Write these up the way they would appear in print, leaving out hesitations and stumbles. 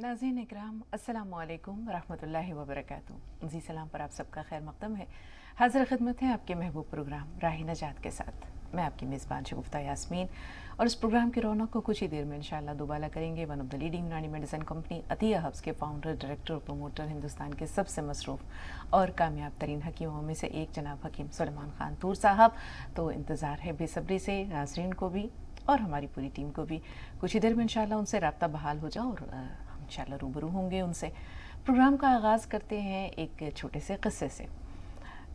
नाज़रीन इकराम अस्सलामु अलैकुम रहमतुल्लाहि व बरकातुहू। जी सलाम पर आप सबका खैर मक़दम है। हाज़िर खिदमत है आपके महबूब प्रोग्राम राह नजात के साथ। मैं आपकी मेज़बान शगुफ्ता यास्मीन और इस प्रोग्राम की रौनक को कुछ ही देर में इंशाअल्लाह दोबाला करेंगे। वन ऑफ द लीडिंग यूनानी मेडिसिन कंपनी अतिया हब्स के फाउंडर, डायरेक्टर और प्रोमोटर, हिंदुस्तान के सबसे मसरूफ़ और कामयाब तरीन हकीमों में से एक जनाब हकीम सुलेमान ख़ान तूर साहब। तो इंतज़ार है बेसब्री से नाज़रीन को भी और हमारी पूरी टीम को भी। कुछ ही देर में इंशाअल्लाह उनसे रब्ता बहाल हो जाओ और इंशाअल्लाह रूबरू होंगे उनसे। प्रोग्राम का आगाज़ करते हैं एक छोटे से क़िस्से से।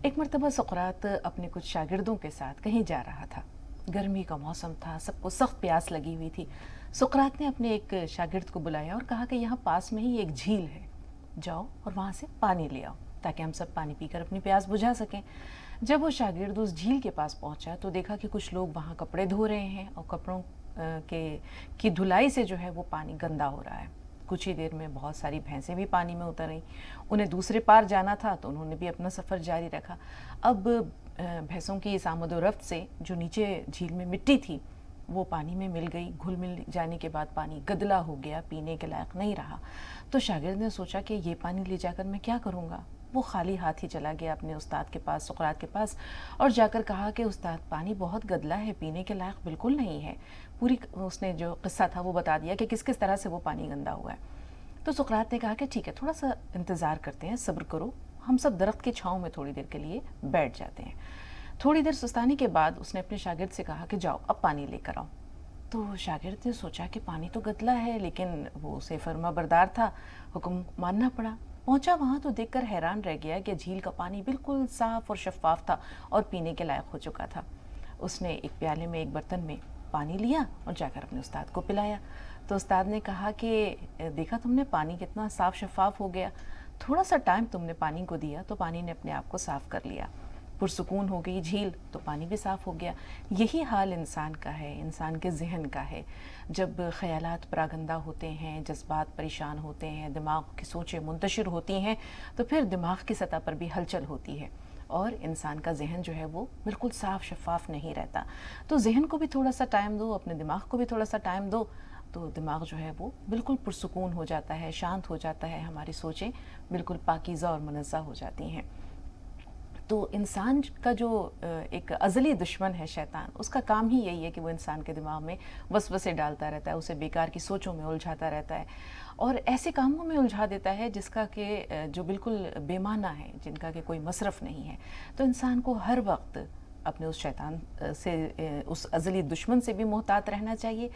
एक मरतबा सुक़रात अपने कुछ शागिर्दों के साथ कहीं जा रहा था। गर्मी का मौसम था, सबको सख्त प्यास लगी हुई थी। सुक़रात ने अपने एक शागिर्द को बुलाया और कहा कि यहाँ पास में ही एक झील है, जाओ और वहाँ से पानी ले आओ ताकि हम सब पानी पीकर अपनी प्यास बुझा सकें। जब वो शागिर्द उस झील के पास पहुँचा तो देखा कि कुछ लोग वहाँ कपड़े धो रहे हैं और कपड़ों की धुलाई से जो है वो पानी गंदा हो रहा है। कुछ ही देर में बहुत सारी भैंसें भी पानी में उतर रहीं। उन्हें दूसरे पार जाना था तो उन्होंने भी अपना सफ़र जारी रखा। अब भैंसों की इस आमद व रफ्त से जो नीचे झील में मिट्टी थी वो पानी में मिल गई। घुल मिल जाने के बाद पानी गदला हो गया, पीने के लायक नहीं रहा। तो शागिर्द ने सोचा कि ये पानी ले जाकर मैं क्या करूँगा। वो खाली हाथ ही चला गया अपने उस्ताद के पास, सुक़रात के पास, और जाकर कहा कि उस्ताद पानी बहुत गदला है, पीने के लायक बिल्कुल नहीं है। पूरी उसने जो क़िस्सा था वो बता दिया कि किस किस तरह से वो पानी गंदा हुआ है। तो सुक़रात ने कहा कि ठीक है, थोड़ा सा इंतज़ार करते हैं, सब्र करो, हम सब दरख्त की छाँव में थोड़ी देर के लिए बैठ जाते हैं। थोड़ी देर सुस्ताने के बाद उसने अपने शागिर्द से कहा कि जाओ अब पानी लेकर आओ। तो शागिर्द ने सोचा कि पानी तो गदला है, लेकिन वो उसे फर्मा बरदार था, हुक्म मानना पड़ा। पहुंचा वहाँ तो देखकर हैरान रह गया कि झील का पानी बिल्कुल साफ़ और शफाफ था और पीने के लायक हो चुका था। उसने एक प्याले में, एक बर्तन में पानी लिया और जाकर अपने उस्ताद को पिलाया। तो उस्ताद ने कहा कि देखा तुमने, पानी कितना साफ़ शफाफ हो गया, थोड़ा सा टाइम तुमने पानी को दिया तो पानी ने अपने आप को साफ़ कर लिया। पुरसुकून हो गई झील तो पानी भी साफ़ हो गया। यही हाल इंसान का है, इंसान के जहन का है। जब ख़यालात परागंदा होते हैं, जज्बात परेशान होते हैं, दिमाग की सोचें मुंतशिर होती हैं, तो फिर दिमाग की सतह पर भी हलचल होती है और इंसान का जहन जो है वो बिल्कुल साफ़ शफाफ नहीं रहता। तो जहन को भी थोड़ा सा टाइम दो, अपने दिमाग को भी थोड़ा सा टाइम दो, तो दिमाग जो है वो बिल्कुल पुरसुकून हो जाता है, शांत हो जाता है, हमारी सोचें बिल्कुल पाकीज़ा और मुनज़्ज़ह हो जाती हैं। तो इंसान का जो एक अज़ली दुश्मन है शैतान, उसका काम ही यही है कि वो इंसान के दिमाग में वसवसे डालता रहता है, उसे बेकार की सोचों में उलझाता रहता है और ऐसे कामों में उलझा देता है जिसका कि जो बिल्कुल बेमाना है, जिनका कि कोई मसरफ़ नहीं है। तो इंसान को हर वक्त अपने उस शैतान से, उस अज़ली दुश्मन से भी मोहतात रहना चाहिए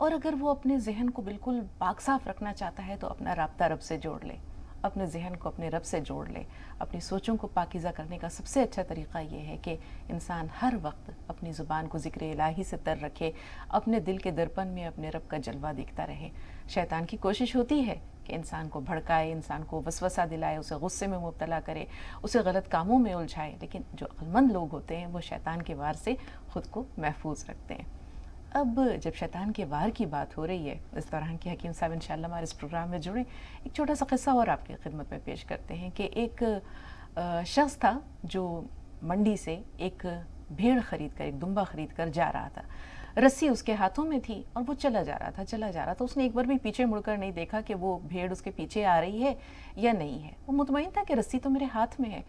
और अगर वो अपने जहन को बिल्कुल पाक साफ़ रखना चाहता है तो अपना राब्ता रब से जोड़ ले, अपने जहन को अपने रब से जोड़ ले। अपनी सोचों को पाकीज़ा करने का सबसे अच्छा तरीक़ा ये है कि इंसान हर वक्त अपनी ज़ुबान को ज़िक्र इलाही से तर रखे, अपने दिल के दर्पण में अपने रब का जलवा दिखता रहे। शैतान की कोशिश होती है कि इंसान को भड़काए, इंसान को वसवसा दिलाए, उसे गुस्से में मुब्तला करे, उसे गलत कामों में उलझाए, लेकिन जो अक्लमंद लोग होते हैं वो शैतान के वार से ख़ुद को महफूज रखते हैं। अब जब शैतान के वार की बात हो रही है, इस दौरान की हकीम साहब इंशाअल्लाह हमारे इस प्रोग्राम में जुड़े, एक छोटा सा क़िस्सा और आपकी खिदमत में पेश करते हैं कि एक शख्स था जो मंडी से एक भेड़ ख़रीद कर, एक दुम्बा ख़रीद कर जा रहा था। रस्सी उसके हाथों में थी और वो चला जा रहा था। उसने एक बार भी पीछे मुड़कर नहीं देखा कि वो भेड़ उसके पीछे आ रही है या नहीं है। वो मुतमईन था कि रस्सी तो मेरे हाथ में है।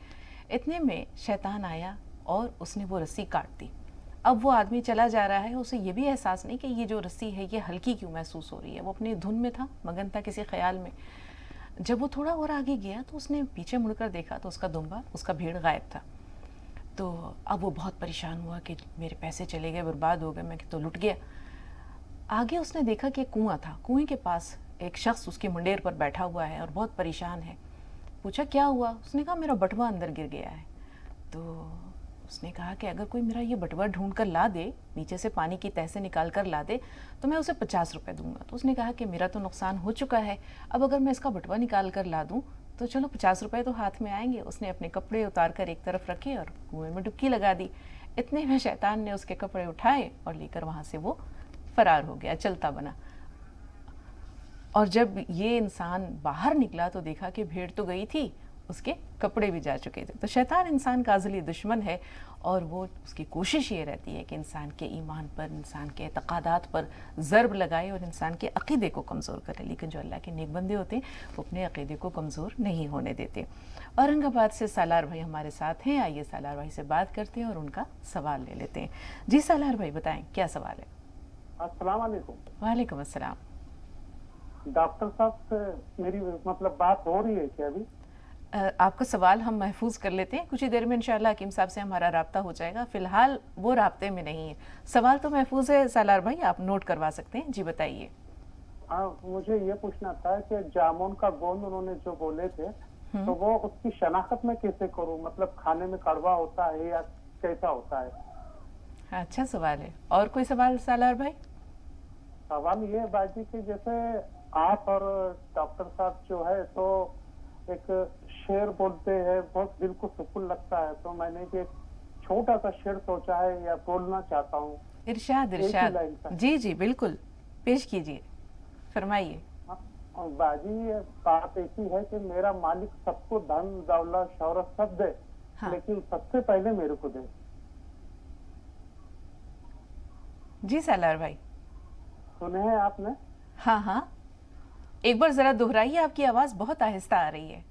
इतने में शैतान आया और उसने वो रस्सी काट दी। अब वो आदमी चला जा रहा है, उसे ये भी एहसास नहीं कि ये जो रस्सी है ये हल्की क्यों महसूस हो रही है। वो अपनी धुन में था, मगन था किसी ख्याल में। जब वो थोड़ा और आगे गया तो उसने पीछे मुड़कर देखा तो उसका दुम्बा, उसका भेड़ गायब था। तो अब वो बहुत परेशान हुआ कि मेरे पैसे चले गए, बर्बाद हो गए, मैं तो लुट गया। आगे उसने देखा कि कुआं था, कुएं के पास एक शख्स उसकी मुंडेर पर बैठा हुआ है और बहुत परेशान है। पूछा क्या हुआ? उसने कहा मेरा बटुआ अंदर गिर गया है। तो उसने कहा कि अगर कोई मेरा ये बटुआ ढूंढ कर ला दे, नीचे से पानी की तह से निकाल कर ला दे, तो मैं उसे 50 रुपये दूंगा। तो उसने कहा कि मेरा तो नुकसान हो चुका है, अब अगर मैं इसका बटुआ निकाल कर ला दूं तो चलो 50 रुपये तो हाथ में आएंगे। उसने अपने कपड़े उतार कर एक तरफ रखे और कुएं में डुबकी लगा दी। इतने में शैतान ने उसके कपड़े उठाए और लेकर वहाँ से वो फरार हो गया, चलता बना। और जब ये इंसान बाहर निकला तो देखा कि भेड़ तो गई थी اس کے کپڑے بھی جا چکے تھے. تو شیطان انسان کا ازلی دشمن ہے اور وہ اس کی کوشش یہ رہتی ہے کہ انسان کے ایمان پر، انسان کے اعتقادات پر ضرب لگائے اور انسان کے عقیدے کو کمزور کرے. لیکن جو اللہ کے نیک بندے ہوتے ہیں وہ اپنے عقیدے کو کمزور نہیں ہونے دیتے. اورنگ آباد سے سالار بھائی ہمارے ساتھ ہیں. آئیے سالار بھائی سے بات کرتے ہیں اور ان کا سوال لے لیتے ہیں. جی سالار بھائی بتائیں کیا سوال ہے؟ السلام علیکم. وعلیکم السلام. ڈاکٹر صاحب سے میری بات ہو رہی ہے کیا ابھی؟ آپ کا سوال ہم محفوظ کر لیتے ہیں، کچھ ہی دیر میں انشاءاللہ حکیم صاحب سے ہمارا رابطہ ہو جائے گا. فی الحال وہ رابطے میں نہیں ہے. سوال تو محفوظ ہے سالار بھائی، آپ نوٹ کروا سکتے ہیں. جی بتائیے. ہاں مجھے یہ پوچھنا تھا کہ جامن کا گوند انہوں نے جو بولے تھے تو وہ اس کی شناخت میں کیسے کروں؟ کھانے میں کڑوا ہوتا ہے یا کیسا ہوتا ہے؟ اچھا سوال ہے. اور کوئی سوال سالار بھائی؟ سوال یہ ہے باجی کہ جیسے آپ اور ڈاکٹر صاحب جو ہے تو ایک شعر بولتے ہیں، بہت دل کو سکون لگتا ہے، تو میں نے ایک چھوٹا سا شعر سوچا ہے یا بولنا چاہتا ہوں. ارشاد ارشاد. جی جی بالکل پیش کیجیے، فرمائیے. باجی یہ بات ایسی ہے کہ میرا مالک سب کو دھن دولت شہرت سب دے، لیکن سب سے پہلے میرے کو دے. جی سالار بھائی سنے ہیں آپ نے؟ ہاں ہاں، ایک بار ذرا دہرائیے، آپ کی آواز بہت آہستہ آ رہی ہے.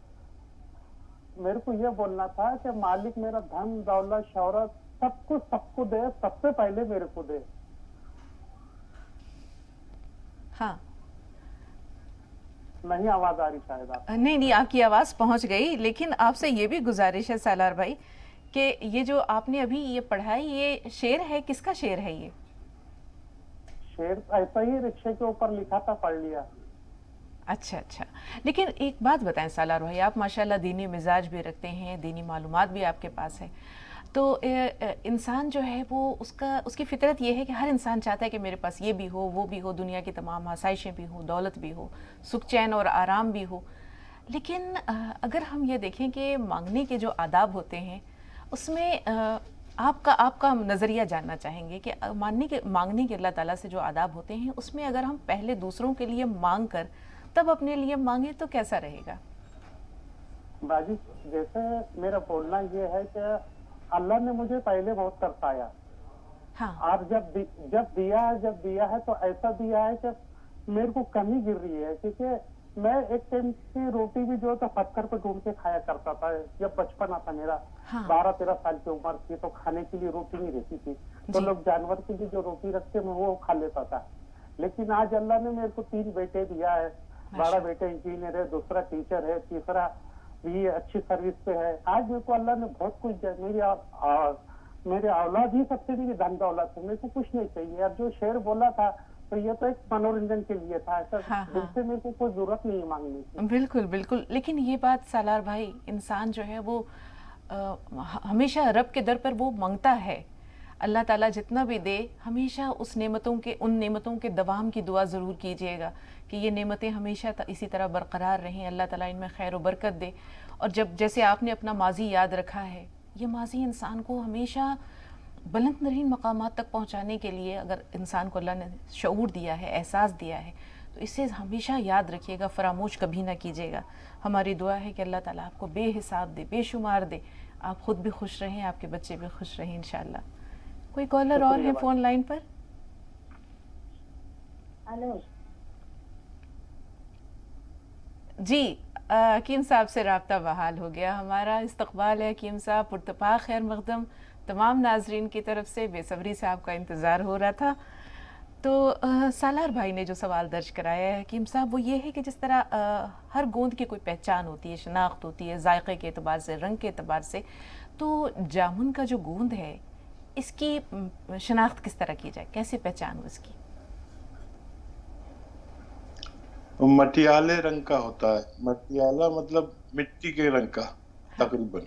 میرے کو یہ بولنا تھا کہ مالک میرا دھن دولت شہرت سب کو دے، سب سے پہلے میرے کو دے. ہاں نہیں آواز آ رہی شاید آپ؟ نہیں آپ کی آواز پہنچ گئی، لیکن آپ سے یہ بھی گزارش ہے سالار بھائی کہ یہ جو آپ نے ابھی یہ پڑھا ہے یہ شعر ہے، کس کا شعر ہے؟ یہ شعر ایسا ہی رکشے کے اوپر لکھا تھا، پڑھ لیا. اچھا اچھا. لیکن ایک بات بتائیں سالار بھائی، آپ ماشاءاللہ دینی مزاج بھی رکھتے ہیں، دینی معلومات بھی آپ کے پاس ہے، تو انسان جو ہے وہ اس کی فطرت یہ ہے کہ ہر انسان چاہتا ہے کہ میرے پاس یہ بھی ہو وہ بھی ہو، دنیا کی تمام آسائشیں بھی ہوں، دولت بھی ہو، سکھ چین اور آرام بھی ہو. لیکن اگر ہم یہ دیکھیں کہ مانگنے کے جو آداب ہوتے ہیں اس میں آپ کا نظریہ جاننا چاہیں گے کہ مانگنے کے اللہ تعالیٰ سے جو آداب ہوتے ہیں اس میں اگر ہم پہلے دوسروں کے لیے مانگ کر تب اپنے لیے مانگیں تو کیسا رہے گا؟ باجی جیسے میرا بولنا یہ ہے کہ اللہ نے مجھے پہلے بہت ترسایا. ہاں. آپ جب دیا ہے تو ایسا دیا ہے کہ میرے کو کمی گر رہی ہے، کیونکہ میں ایک ٹائم کی روٹی بھی جو ہے پتھر پہ ڈھونڈ کے کھایا کرتا تھا. جب بچپن تھا میرا 12-13 سال کی عمر تھی تو کھانے کے لیے روٹی نہیں رہتی تھی، تو لوگ جانور کے لیے جو روٹی رکھتے میں وہ کھا لیتا تھا. لیکن آج اللہ نے میرے کو 3 بیٹے دیا ہے. بڑا بیٹا انجینئر ہے، دوسرا ٹیچر ہے، تیسرا بھی اچھی سروس پہ ہے. آج میرے کو اللہ نے بہت کچھ دیا. میرے اولاد ہی سب سے میری دھن دولت ہے، میرے کو کچھ نہیں چاہیے. اب جو شعر بولا تھا تو یہ تو ایک منورنجن کے لیے تھا، ایسا دل سے میرے کو کوئی ضرورت نہیں مانگنے کی. بالکل بالکل. لیکن یہ بات سالار بھائی، انسان جو ہے وہ ہمیشہ رب کے در پر وہ مانگتا ہے. اللہ تعالیٰ جتنا بھی دے ہمیشہ ان نعمتوں کے دوام کی دعا ضرور کیجیے گا کہ یہ نعمتیں ہمیشہ اسی طرح برقرار رہیں، اللہ تعالیٰ ان میں خیر و برکت دے. اور جیسے آپ نے اپنا ماضی یاد رکھا ہے، یہ ماضی انسان کو ہمیشہ بلند ترین مقامات تک پہنچانے کے لیے اگر انسان کو اللہ نے شعور دیا ہے، احساس دیا ہے، تو اسے ہمیشہ یاد رکھیے گا، فراموش کبھی نہ کیجیے گا. ہماری دعا ہے کہ اللہ تعالیٰ آپ کو بے حساب دے، بے شمار دے، آپ خود بھی خوش رہیں، آپ کے بچے بھی خوش رہیں انشاءاللہ. کوئی کالر اور ہے فون لائن پر؟ جی حکیم صاحب سے رابطہ بحال ہو گیا. ہمارا استقبال ہے حکیم صاحب، پرتپاک خیر مقدم. تمام ناظرین کی طرف سے بے صبری سے آپ کا انتظار ہو رہا تھا. تو سالار بھائی نے جو سوال درج کرایا ہے حکیم صاحب وہ یہ ہے کہ جس طرح ہر گوند کی کوئی پہچان ہوتی ہے، شناخت ہوتی ہے، ذائقے کے اعتبار سے، رنگ کے اعتبار سے، تو جامن کا جو گوند ہے اس کی شناخت کس طرح کی جائے، کیسے پہچان ہو اس کی؟ مٹیالے رنگ کا ہوتا ہے. مٹیالہ مطلب مٹی کے رنگ کا تقریباً.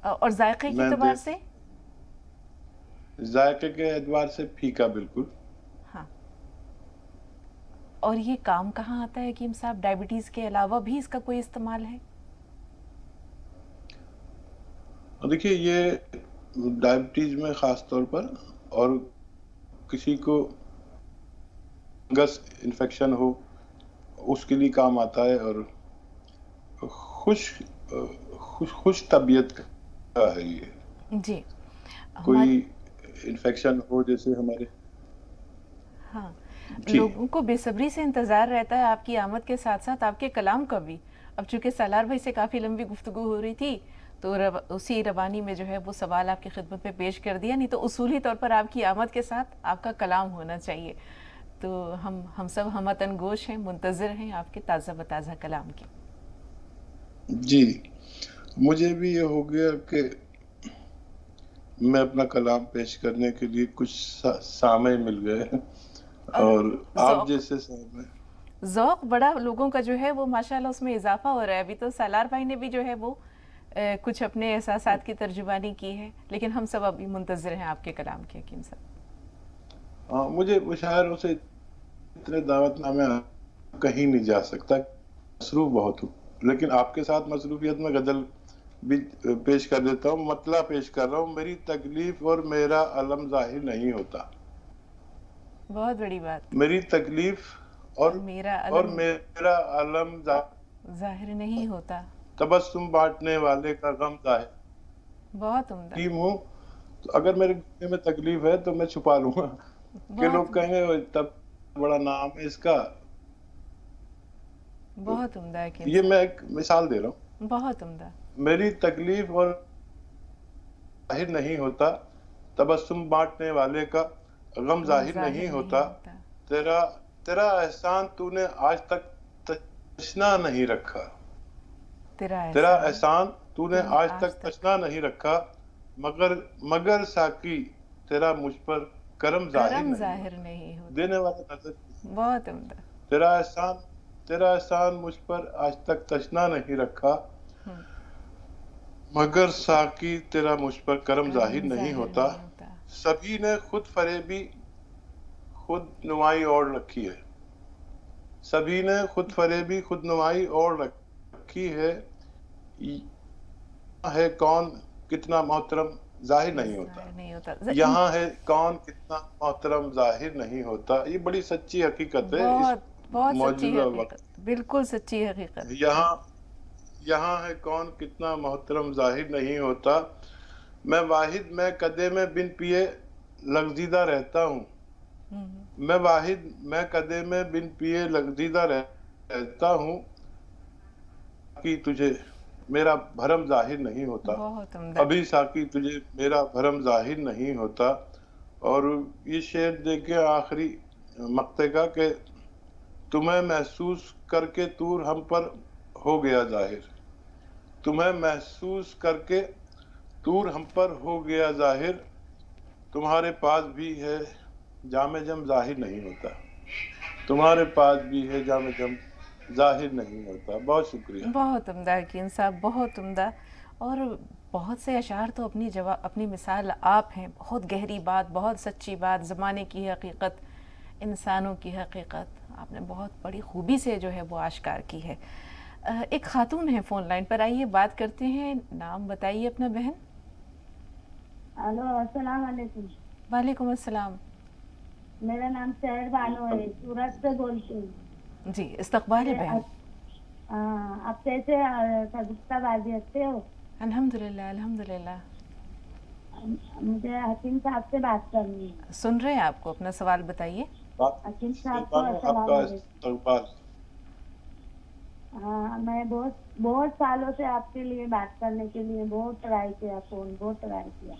اور ذائقے کے اعتبار سے؟ ذائقے کے اعتبار سے پھیکا بالکل. ہاں. اور یہ کام کہاں آتا ہے حکیم صاحب؟ ڈائبٹیز کے علاوہ بھی اس کا کوئی استعمال ہے؟ دیکھیے یہ ڈائبٹیز میں خاص طور پر، اور کسی کو فنگس انفیکشن ہو اس کے لیے کام آتا ہے، اور खुश खुश तबीयत का है ये। जी कोई इन्फेक्शन हो जैसे हमारे, हाँ, जी लोगों को बेसब्री से इंतज़ार रहता है आपकी आमद के साथ साथ आपके कलाम का भी। अब चूंकि सालार भाई से काफ़ी लंबी गुफ्तगू हो रही थी तो उसी रवानी में जो है वो सवाल आपकी खिदमत में पेश कर दिया, नहीं तो उसूली तौर पर आपकी आमद के साथ आपका कलाम होना चाहिए। तो हम सब हमतन गोश हैं, मुंतज़िर हैं आपके ताज़ा बताज़ा कलाम की। जी, मुझे भी ये हो गया कि मैं अपना कलाम पेश करने के लिए कुछ सामे मिल गए, और और आप ज़ौक़ जैसे सामे, ज़ौक़ बड़ा लोगों का जो है वो माशाल्लाह उसमें इजाफा हो रहा है। अभी तो सालार भाई ने भी जो है वो कुछ अपने एहसासात की तर्जुमानी की है, लेकिन हम सब अभी मुंतज़िर हैं आपके कलाम के हकीम साहब। हाँ, मुझे मुशायरों से इतने दावतनामे कहीं नहीं जा सकता, मसरूफ बहुत हूँ, लेकिन आपके साथ मसरूफियत में गज़ल भी पेश कर देता हूँ, मतला पेश कर रहा हूँ। मेरी तकलीफ और मेरा अलम जाहिर नहीं होता, बहुत बड़ी बात। मेरी तकलीफ और मेरा अलम जाहिर नहीं होता, तबस्सुम बांटने वाले का गम जाहिर। बहुत उम्दा, टीम हूँ, तो अगर मेरे गले में तकलीफ है तो मैं छुपा लूंगा कि लोग बहुत कहेंगे तब बड़ा नाम है इसका। बहुत उम्दा है ये मैं एक मिसाल दे रहा हूँ, बहुत उम्दा। मेरी तकलीफ और जाहिर नहीं होता, तबस्सुम बांटने वाले का गम जाहिर नहीं होता, तेरा एहसान तूने आज तक तशना नहीं रखा, तेरा एहसान तूने आज तक तशना नहीं रखा, मगर साकी तेरा मुझ पर करम जाहिर नहीं होता। देने वाला नजर, बहुत उम्दा। तेरा एहसान मुझ पर आज तक तशना नहीं रखा, मगर साकी तेरा मुझ पर करम जाहिर नहीं होता। सभी ने खुद फरेबी खुद नुमाई ओढ़ रखी है, सभी ने खुद फरेबी खुद नुमाई ओढ़ रखी है कौन कितना मोहतरम जाहिर नहीं होता, यहाँ है कौन कितना मोहतरम जाहिर नहीं होता। ये बड़ी सच्ची हकीकत है, बहुत मौजूदा वक्त, बिल्कुल सच्ची हकीकत। यहाँ है कौन कितना मोहतरम जाहिर नहीं होता। मैं कदे में बिन पिए लग़ज़ीदा रहता हूँ, मैं कदे में बिन पिए लग़ज़ीदा रहता हूँ, कि तुझे मेरा भरम जाहिर नहीं होता, अभी साकी तुझे मेरा भरम जाहिर नहीं होता। और ये शेर देखे आखिरी मक्ते का कि तुम्हें महसूस करके तूर हम पर हो गया जाहिर, तुम्हें महसूस करके तूर हम पर हो गया जाहिर, तुम्हारे पास भी है जामे जम जाहिर नहीं होता, तुम्हारे पास भी है जामे जम जाहिर नहीं होता। बहुत शुक्रिया। बहुत उम्दा हकीम साहब, बहुत उम्दा। और बहुत से अशार तो अपनी मिसाल आप हैं। बहुत गहरी बात, बहुत सच्ची बात, ज़माने की हकीकत, इंसानों की हकीकत आपने बहुत बड़ी खूबी से जो है वो आश्कार की है। एक खातून है फ़ोन लाइन पर, आइए बात करते हैं। नाम बताइए अपना बहन। हेलो, अस्सलाम वालेकुम। वालेकुम अस्सलाम। मेरा नाम शहर बानो है, सूरत से बोलती हूँ। जी, इस्तकबाल है बहन। आप कैसे बाजी अच्छे हो? अल्हम्दुलिल्लाह अल्हम्दुलिल्लाह। मुझे हकीम साहब से बात करनी है। सुन रहे हैं आपको, अपना सवाल बताइए। हकीम साहब को अस्सलाम वालेकुम। मैं बहुत सालों से आपके लिए बात करने के लिए बहुत ट्राई किया, बहुत ट्राई किया।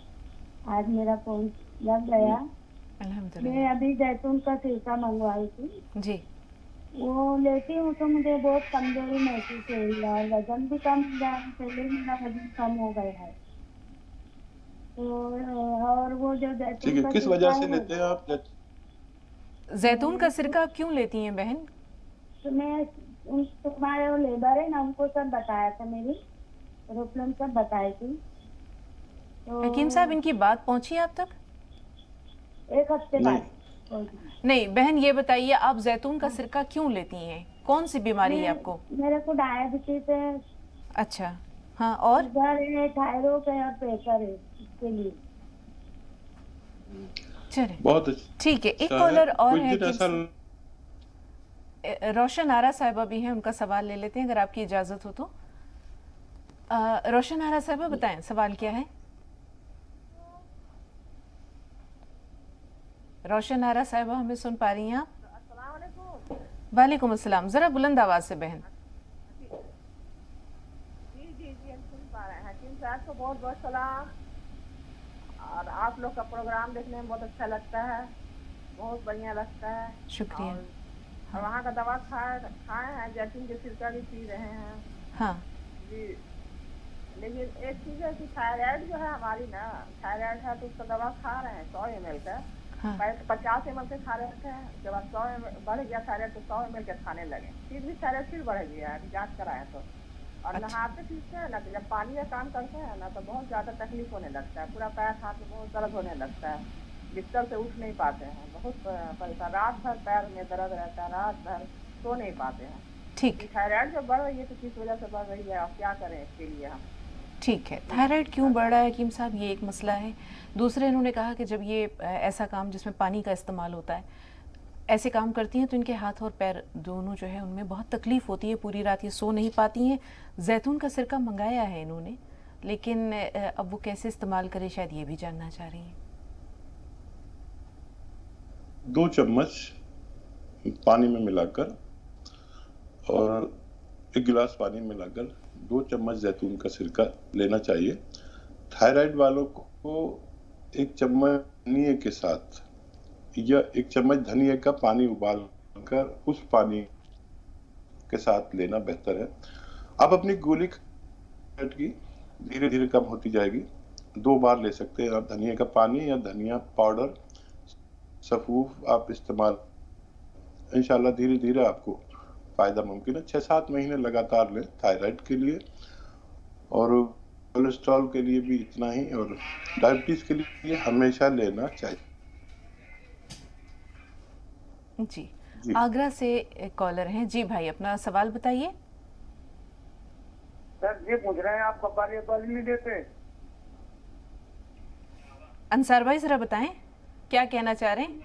आज मेरा फोन लग गया। मैं अभी जैतून का सिरका मंगवाई थी जी, वो लेती हूँ तो मुझे बहुत कमजोरी महसूस हुई है, और वजन भी कम, पहले मेरा वजन कम हो गया है। तो और वो जो जैतून का किस वजह से लेते हैं आप जैतून का सिरका क्यों लेती हैं बहन? तो मैं तुम्हारे वो लेबर है ना, उनको सब बताया था, मेरी प्रॉब्लम सब बताई थी। तो हकीम साहब इनकी बात पहुंची आप तक? एक हफ्ते बाद। नहीं बहन, ये बताइए आप जैतून का सिरका क्यों लेती हैं? कौन सी बीमारी है आपको? मेरे को डायबिटीज है। अच्छा, हाँ, और थायराइड है और प्रेशर है, इसके लिए। चले, बहुत ठीक है। एक कॉलर और है, रोशन आरा साहिबा भी हैं, उनका सवाल ले लेते हैं अगर आपकी इजाजत हो तो। रोशन आरा साहबा बताएं सवाल क्या है। रोशन आरा साहबा हमें सुन पा रही हैं आप? वालेकुम अस्सलाम, जरा बुलंद आवाज से बहन। जी हम सुन पा रहे हैं। हकीम साहब को बहुत बहुत सलाम, और आप लोग का प्रोग्राम देखने में बहुत अच्छा लगता है, बहुत बढ़िया लगता है, शुक्रिया। और वहाँ का दवा खाए हैं, जैतून के सिरका भी पी रहे हैं। हाँ जी, लेकिन एक चीज़ है कि थायराइड जो है हमारी ना, थायराइड है तो उसका दवा खा रहे हैं 100 ml का। हाँ। 50 ml के खा रहे थे, जब 100 ml बढ़ गया थायराइड तो 100 ml के खाने लगे, फिर भी थायराइड फिर बढ़ गया है, जाँच कराए तो। और अच्छा। नहाते पीते हैं ना, तो जब पानी का काम करते हैं ना तो बहुत ज़्यादा तकलीफ होने लगता है, पूरा पैर हाथ में बहुत दर्द होने लगता है, बिस्तर से उठ नहीं पाते हैं, बहुत परेशान, रात भर पैर में दर्द रहता है, रात भर सो नहीं पाते हैं। ठीक, थायराइड जब बढ़ रही है तो किस वजह से बढ़ रही है और क्या करें इसके लिए हम? ठीक है, थायराइड क्यों बढ़ रहा है हकीम साहब, ये एक मसला है। दूसरे इन्होंने कहा कि जब ये ऐसा काम जिसमें पानी का इस्तेमाल होता है, ऐसे काम करती हैं तो इनके हाथ और पैर दोनों जो है उनमें बहुत तकलीफ होती है, पूरी रात ये सो नहीं पाती हैं। जैतून का सिरका मंगाया है इन्होंने, लेकिन अब वो कैसे इस्तेमाल करें शायद ये भी जानना चाह रही हैं। 2 चम्मच पानी में मिलाकर और 1 गिलास पानी मिलाकर 2 चम्मच जैतून का सिरका लेना चाहिए। थायराइड वालों को 1 चम्मच धनिए के साथ या 1 चम्मच धनिए का पानी उबालकर उस पानी के साथ लेना बेहतर है। आप अपनी गोली की धीरे धीरे कम होती जाएगी, 2 बार ले सकते हैं आप धनिया का पानी या धनिया पाउडर सफूफ आप इस्तेमाल, इंशाल्लाह धीरे धीरे आपको फायदा मुमकिन है। 6-7 महीने लगातार लें थायराइड के लिए, और कोलेस्ट्रॉल के लिए भी इतना ही, और डायबिटीज के लिए हमेशा लेना चाहिए। जी, आगरा से एक कॉलर हैं। जी भाई, अपना सवाल बताइए। सर ये पूछ रहे हैं आप कब्बाली नहीं देते? अंसार भाई जरा बताएं क्या कहना चाह रहे हैं?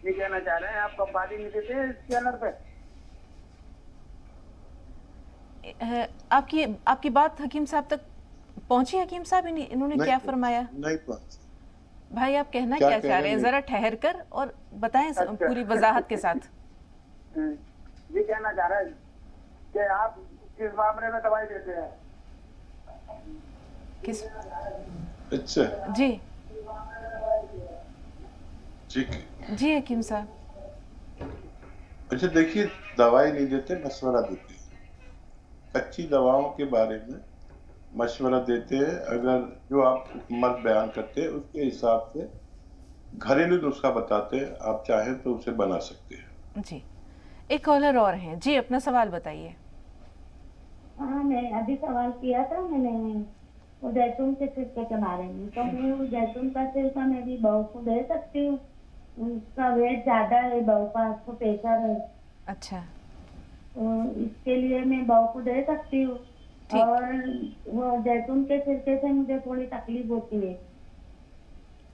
ये कहना चाह रहे हैं आप कब्बाली नहीं देते इस चैनल पे? आपकी बात हकीम साहब तक पहुंची? हकीम साहब इन्होंने क्या फरमाया? नहीं पहुंची भाई, आप कहना क्या चाह रहे हैं, जरा ठहर कर और बताएं पूरी वजाहत के साथ। ये कहना चाह रहे हैं कि आप किस मामले में दवाई देते हैं? किस? अच्छा जी जी हकीम साहब। अच्छा देखिए, दवाई नहीं देते, मशवरा देते हैं। कच्ची दवाओं के बारे में मशवरा देते हैं, अगर जो आप मत बयान करते हैं उसके हिसाब से घरेलू नुस्खा बताते हैं, आप चाहें तो उसे बना सकते हैं। जी, एक कॉलर और हैं। जी, अपना सवाल बताइए। हाँ, मैं अभी सवाल किया था मैंने वो जैतून के सिरके के बारे में, तो मैं जैतून का सिरका मेरी बहू को दे सकती हूँ? उसका वेट ज्यादा है, बहू का, उसको प्रेशर है। अच्छा, तो इसके लिए मैं बहू को दे सकती हूँ, और वो जैतून के सिरके से मुझे थोड़ी तकलीफ होती है,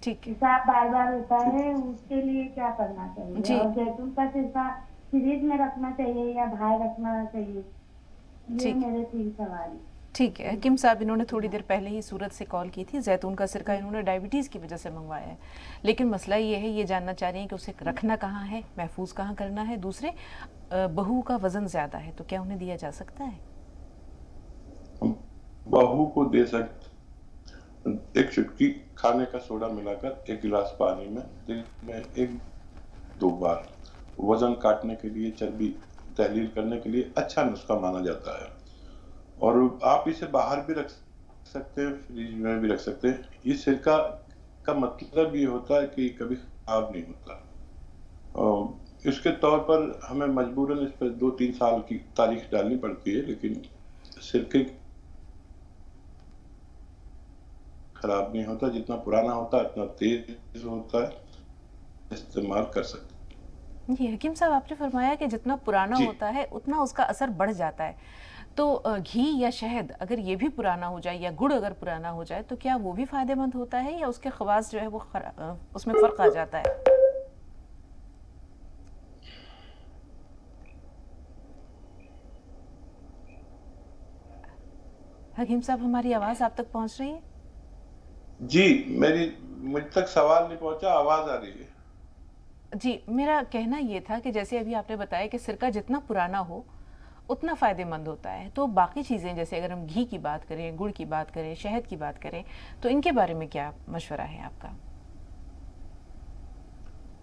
ठीक, पेशाब बार बार होता है, उसके लिए क्या करना चाहिए? और जैतून का सिरका फ्रिज में रखना चाहिए या बाहर रखना चाहिए? ये मेरे 3 सवाल। ठीक है हकीम साहब, इन्होंने थोड़ी देर पहले ही सूरत से कॉल की थी। जैतून का सिरका इन्होंने डायबिटीज़ की वजह से मंगवाया है, लेकिन मसला ये है, ये जानना चाह रही हैं कि उसे रखना कहाँ है, महफूज कहाँ करना है। दूसरे, बहू का वजन ज़्यादा है तो क्या उन्हें दिया जा सकता है? बहू को दे सकते, 1 चुटकी खाने का सोडा मिलाकर 1 गिलास पानी में दिन में 1-2 बार, वजन काटने के लिए, चर्बी तहलील करने के लिए अच्छा नुस्खा माना जाता है। और आप इसे बाहर भी रख सकते हैं, फ्रिज में भी रख सकते हैं। ये सिरका का मतलब ये होता है कि कभी खराब नहीं होता। इसके तौर पर हमें मजबूरन इस पर 2-3 साल की तारीख डालनी पड़ती है, लेकिन सिरके खराब नहीं होता, जितना पुराना होता है उतना तेज होता है, इस्तेमाल कर सकते हैं। जी हकीम साहब, आपने फरमाया कि जितना पुराना होता है उतना उसका असर बढ़ जाता है, तो घी या शहद अगर ये भी पुराना हो जाए या गुड़ अगर पुराना हो जाए तो क्या वो भी फायदेमंद होता है, या उसके खवास जो है वो उसमें फर्क आ जाता है? حکیم صاحب ہماری آواز آپ تک پہنچ رہی ہے؟ جی مجھ تک سوال نہیں پہنچا، آواز آ رہی ہے؟ جی میرا کہنا یہ تھا کہ جیسے ابھی آپ نے بتایا کہ سرکہ جتنا پرانا ہو اتنا فائدہ مند ہوتا ہے، تو باقی چیزیں جیسے اگر ہم گھی کی بات کریں، گڑ کی بات کریں، شہد کی بات کریں، تو ان کے بارے میں کیا مشورہ ہے آپ کا؟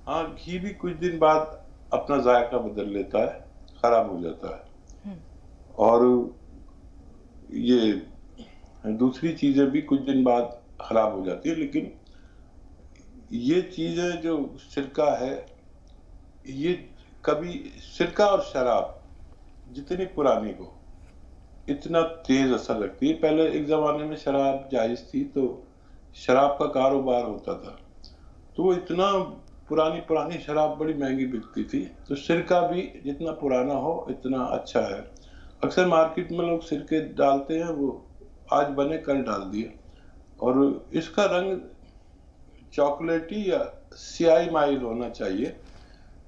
ہاں، گھی بھی کچھ دن بعد اپنا ذائقہ بدل لیتا ہے، خراب ہو جاتا ہے، اور یہ دوسری چیزیں بھی کچھ دن بعد خراب ہو جاتی ہے، لیکن یہ چیزیں جو سرکہ ہے، یہ کبھی سرکہ اور شراب جتنی پرانی ہو اتنا تیز اثر رکھتی ہے۔ پہلے ایک زمانے میں شراب جائز تھی تو شراب کا کاروبار ہوتا تھا، تو وہ اتنا پرانی شراب بڑی مہنگی بکتی تھی، تو سرکہ بھی جتنا پرانا ہو اتنا اچھا ہے۔ اکثر مارکیٹ میں لوگ سرکے ڈالتے ہیں، وہ آج بنے کل ڈال دیے، اور اس کا رنگ چاکلیٹی یا سیاہی مائل ہونا چاہیے،